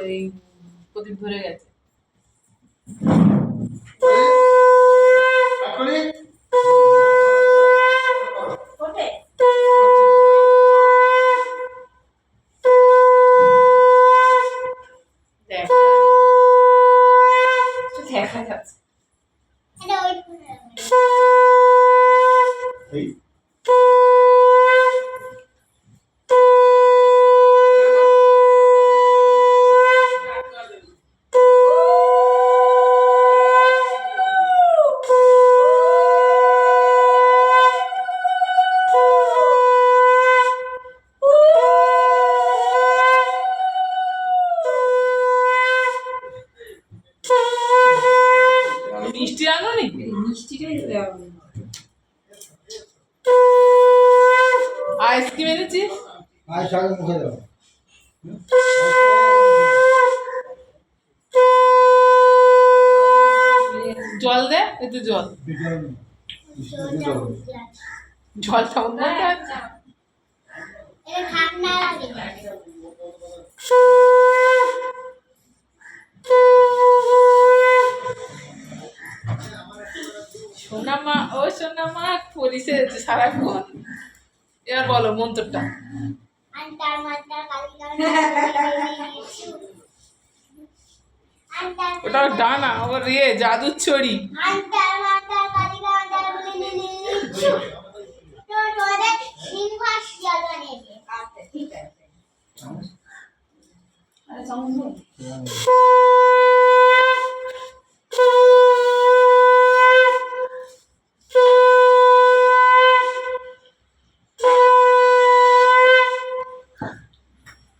এই প্রদীপ ধরে গেছে। দেখা যাচ্ছে মিষ্টি আনো নি মিষ্টিটাই আইসক্রিম এনেছি মুখে দাও জল দে একটু জল জল খাবো সোনামা ও সোনামা পরিষে সারাক্ষণ। এবার বলো মন্ত্রটা। ওটা ডানা ওর ইয়ে জাদুর ছড়ি।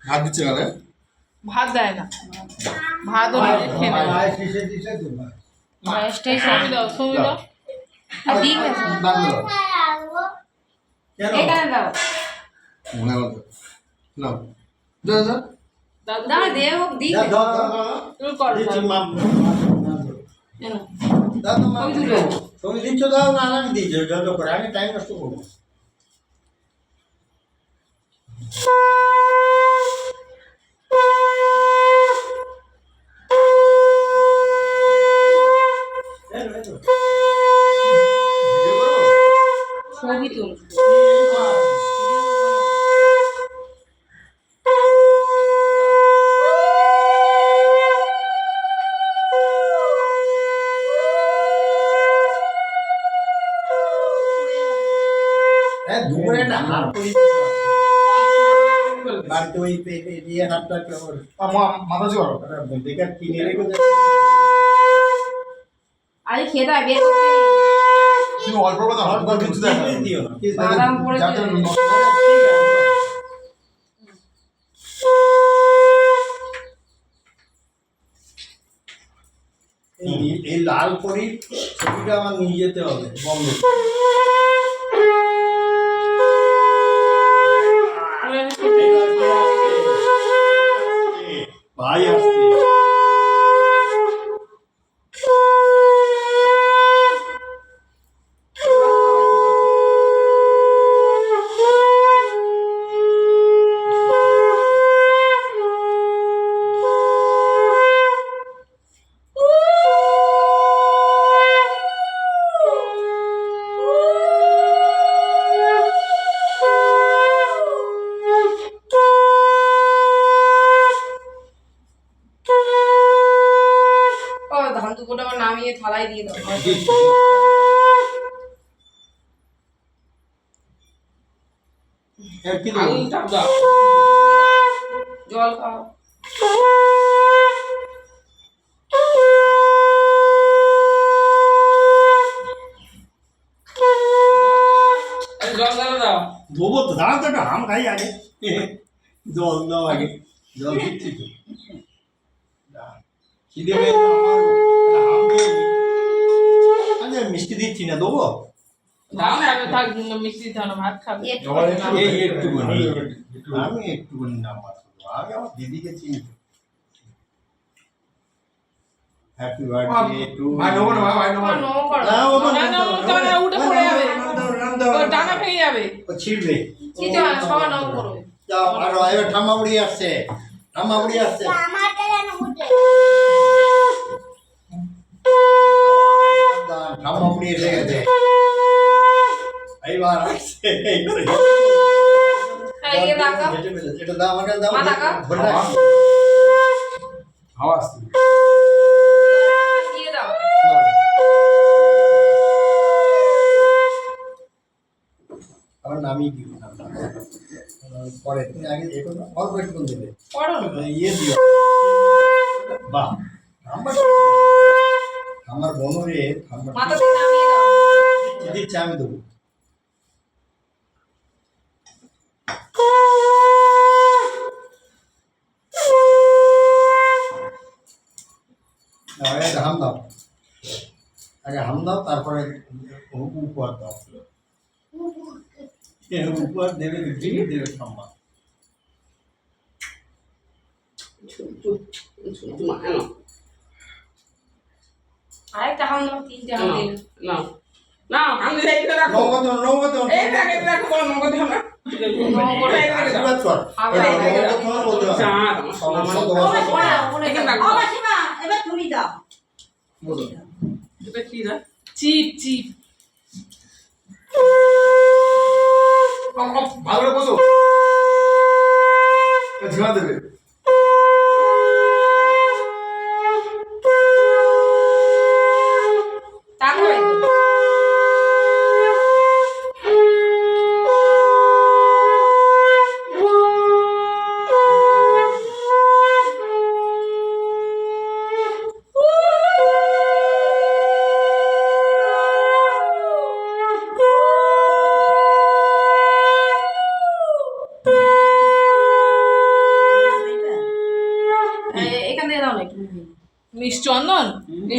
ভাত দিচ্ছে কালে ভাত দেয় না, ভাত খেয়ে সবই দাও সবই দাও এখানে দাও মনে করো নাও দাও দে হোক দি তুমি করো তুমি দিচ্ছ দাও না আমি দিচ্ছ যত করে আমি টাইম নষ্ট করবো ছবি তুল দুপুরে না বাড়িতে ওই দিয়ে হাতটা মাথা জোর বেকার কিনে রেখে আরে খেদা বের করতে তুমি অল্প কথা হট করে কিছু দেখা দিও বাদাম পড়ে এই লাল পরি ছবিটা আমার নিয়ে যেতে হবে বন্ধ ভাই আসছে ধান দুপুরটা আমার নামিয়ে থালায় দিয়ে দাও জল খাও জল দাও ধোবো তো দাঁড়াও তো একটা হাম খাই আগে জল দাও আগে জল দিচ্ছি তো খিদে পেয়ে হাম দিয়ে মিষ্টি দিচ্ছি না দেবো দাও না থাক মিষ্টি দাও না ভাত খাবে এই একটুখানি আমি একটুখানি নাম মাত্র আমি আমার দিদিকে চিনি হ্যাপি বার্থডে টু ভাই নবো না ভাই নবো নো করো না উঠে পড়ে যাবে ও ডানা ভেঙে যাবে ও ছিড়বে চিটা সবা নো করো যাও আর এবার ঠাম্মা বুড়ি আসছে ঠাম্মা বুড়ি আসছে পুরি এসে গেছে এইবার আসছে এইবারে এই রাখা এটা দাও আমার কাছে দাও মা টাকা। ধরে রাখ হাওয়া আসছে দিয়ে দাও আবার নামিয়ে দিও পরে তুমি আগে এখন অল্প একটু দেবে পড়ো না ইয়ে দিও বাহ নাম্বার আমার বনরে নাম্বার মাথা থেকে নামিয়ে দাও দিচ্ছি আমি দেবো আগে হাম দাও আগে হাম দাও তারপরে উপহার দাও উপহার দেবে দেবে সম্মান আরেকটা হাম দাও তিনটে হাম দিন না না আমি যাই তো রাখো নগদ নগদ এই দেখে রাখো বল মগজ আমরা আশীর্বাদ কর নগদ তোমার বলতে হবে চাঁদ সমস্ত তোমার এখানে রাখো এবার তুমি দাও বলো এটা কি রে চিপ চিপ ভালো করে বসো ঝিমা দেবে তারপরে এখান থেকে দাও না একটু নিশ্চন্দন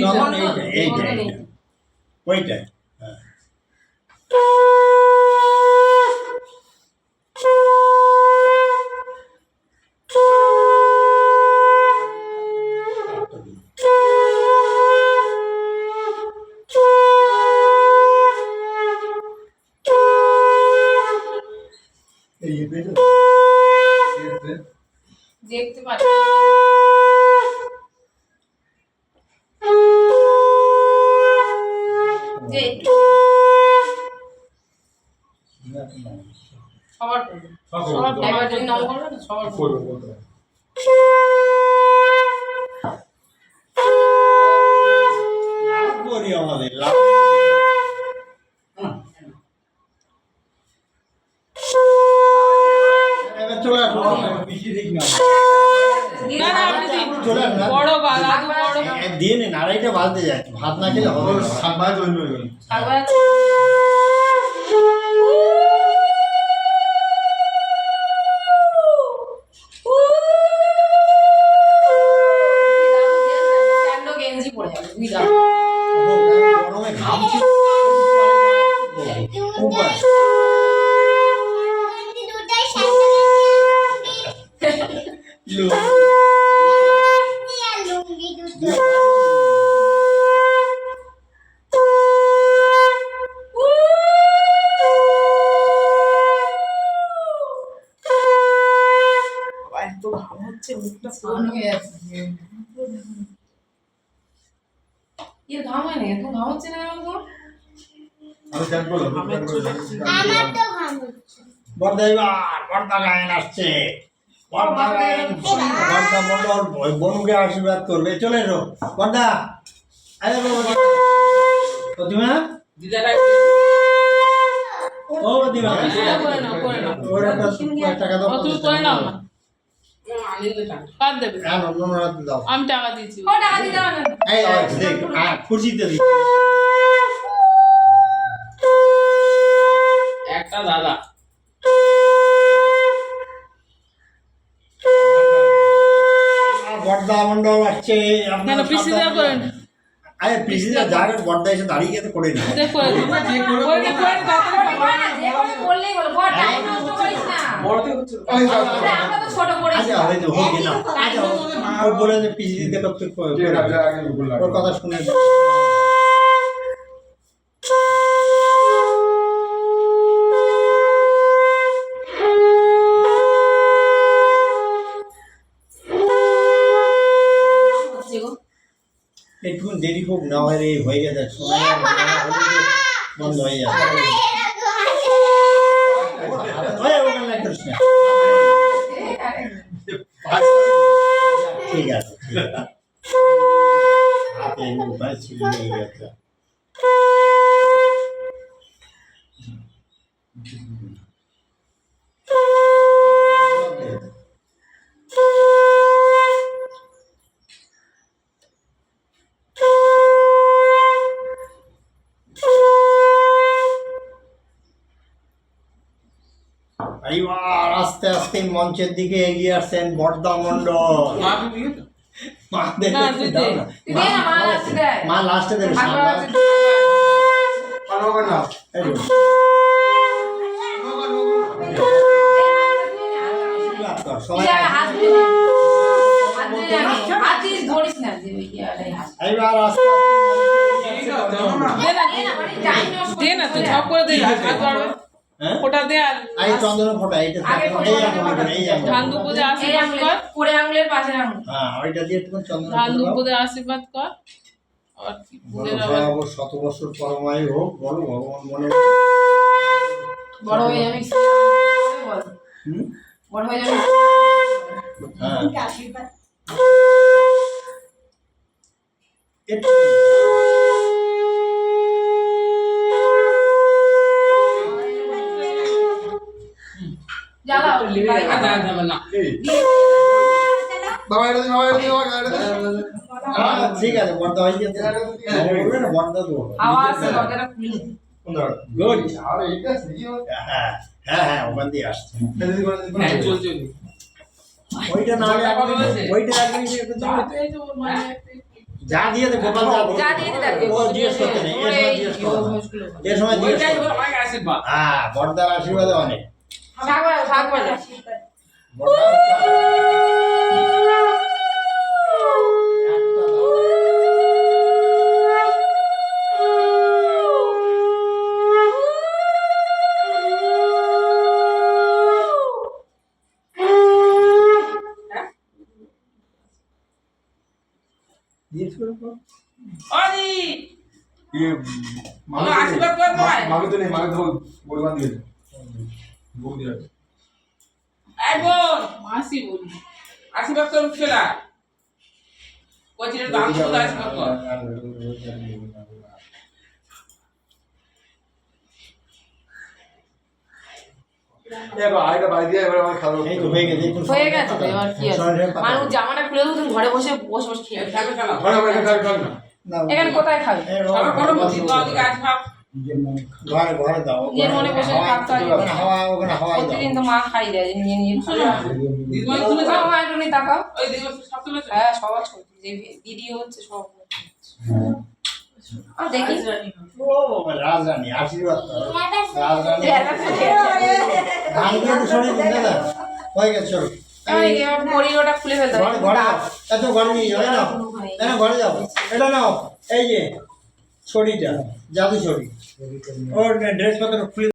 চন্দন এইটা ওইটা হ্যাঁ এই যে পেয়েছো দেখতে পাচ্ছি যে একটু সবার করবে সবার এবার যদি নাম করবে না সবার করবে করবে বলতে হবে লাভ করি আমাদের লাভ এবার চলে আসো বেশি দিক না না না আপনি দিন চলে আসো বড় বা দাদু বড় দিয়ে নিন আড়াইটা বাজতে যায় ভাত না খেলে হবে না। সাত মাস জন্য হয়ে গেল একবার গেঞ্জি পরে যাবে তুই দাও গরমে ঘামছি উপায় এত ঘাম হচ্ছে মুখটা পুরো হয়ে যাচ্ছে এর ঘাম হয় না এত ঘাম হচ্ছে না তো আমি চ্যাট করলাম আমার তো ঘাম হচ্ছে বর্দা এবার বর্দা গায়ন আসছে বর্দা গায়ন বর্দা মন্ডল বনুকে আশীর্বাদ করবে চলে এসো বর্দা আরে বাবা প্রতিমা দিদারা ও প্রতিমা করে নাও ওর একটা টাকা দাও ও তুই করে নাও না কার দেবে হ্যাঁ অন্য রাত দাও আমি টাকা দিয়েছি ও টাকা দিতে হবে না এই দেখ খুশিতে দি একটা দাদা বর্দা মন্ডল আসছে কেন পিসিদা করেন আরে পিসিদা যাবে বর্দা এসে দাঁড়িয়ে গেছে করে দিবে দেখ করে দিন করে দিন যেভাবে বললেই বলো বড় টাইম নষ্ট করিস না আমরা তো ছোট করেছি আচ্ছা হয়েছে হোক না আচ্ছা ও বলে যে পিসিদিতে করতে ওর কথা শুনে একটু দেরি হোক না হয় রে, হয়ে গেছে সময় আর বন্ধ হয়ে যাবে। ওই ওখানে লাগছিস না। ঠিক আছে, ঠিক আছে। হাতে উপায় ছিল নিয়ে গেছে। এইবার আস্তে আস্তে মঞ্চের দিকে এগিয়ে আসছেন বর্দা মণ্ডল। মা দেখে না, একটু তুই দাও দে। না। তুই দে না, মা লাস্টে দেয়। মা লাস্টে দেবে। ভালো আছে। এই যে, আশীর্বাদ কর, সবাই হাত দিয়ে ধরিস না, যে ওই ইয়াটাই হাত। এইবার আস্তে আস্তে দে না, দে না, মানে টাইম নষ্ট দে না, তুই ঝপ করে দে, হাত বাড়বে। হ্যাঁ ফোঁটা দে আর এই চন্দনের ফোঁটা, এইটা আগে এই আঙুলে, এই ধান আঙুলে। দুপুরে এই আশীর্বাদ আঙুলে, কর, পরে আঙুলের পাশের আঙুল। হ্যাঁ ওইটা দিয়ে একটু চন্দনের ধান ফোঁটা দাও। দুপুরে আশীর্বাদ কর। আর কি বলো ভুলে যাওয়া। ভয়াবহ 100 বছর পরমায়ু হোক, বলো ভগবান মনে। বড় হয়ে যাবে বল, হুম? বড় হয়ে যাবে। হ্যাঁ আশীর্বাদ একটু জ্বালাও বাড়ি আর দেওয়া যাবে না। বাবা এটা দিন, বাবা এটা দিন, বাবা এটা দিন। হ্যাঁ, ঠিক আছে বর্দা হয়ে গেছে। বলবে না বর্দা দেবো। হাওয়া আছে, দরজাটা খুলে দে। গুড। আর এইটা সিজি হ্যাঁ হ্যাঁ হ্যাঁ ওখান দিয়ে আসছে। হ্যাঁ, চল, চল। ওইটা না হলে কথা বলেছে? ওইটা একদিন দিয়ে একটু দাও। এই যে ওর মায়ের একটা- যা দিয়ে দে গোপাল যা দিয়ে দে দেখো। ও জিজ্ঞেস করতে নেই, এ সময় জিজ্ঞেস করতে নেই। এ সময় জিজ্ঞেস ওইটাই করতে ওর নেই। মায়ের আশীর্বাদ। হ্যাঁ বর্দার আশীর্বাদে অনেক। শাক বাজা, শাক বাজা। আশীর্বাদ বর্দার একটা দাও। জিজ্ঞেস করে বল। অনি, মাকে আশীর্বাদ কর ভাই। মাকে তো নেই, মাকে তো পরিমাণ দিয়ে ভোগ দিয়ে আছে। এই বোন, মাসি বলি। আশীর্বাদ কর উঠছেলা। ওই ছেলের ধান দুপুরে আশীর্বাদ কর। এবার আরেকটা বাড়ি দিয়ে এবার আমার খাওয়া এই তো হয়ে গেছে, একটু হয়ে গেছে তো, এবার কি আছে? সরের পাতা। মানুষ জামাটা খুলে দেবো, তুমি ঘরে বসে বসে বসে খেয়ে এই খাবে খেলা। ঘরে ঘরে খাই খাই না। না, এখানে কোথায় খাবে? এই আবার করো মুখি, তো ওদিকে আসবাব। ঘরে ঘরে দাও। নিজের মনে বসে হাওয়া- কাঁপতে হয়। ওখানে হাওয়া ওখানে হাওয়াই দাও। প্রতিদিন তো মা খাই দেয়, যে নিয়ে নিয়ে শোনো না, দিদিমা তুলে যাও। মা একটু নিয়ে তাকাও। ওই দিদিমা সব তুলেছো? হ্যাঁ, সবার ছবি, যে ভিডিও হচ্ছে সব। আর দেখি ও রাজরানী আশীর্বাদ করো। রাজরানী ধান দিয়ে তো সরিয়ে দিন দাদা। হয়ে গেছে চলো। পরিওটা খুলে ফেলতে ঘরে ঘরে যাও। এত ঘরে নিয়ে যাও, এই নাও। এই নাও, ঘরে যাও। এটা নাও, এই যে ছড়িটা, জাদু ছড়ি। ওর ড্রেস পত্র খুলে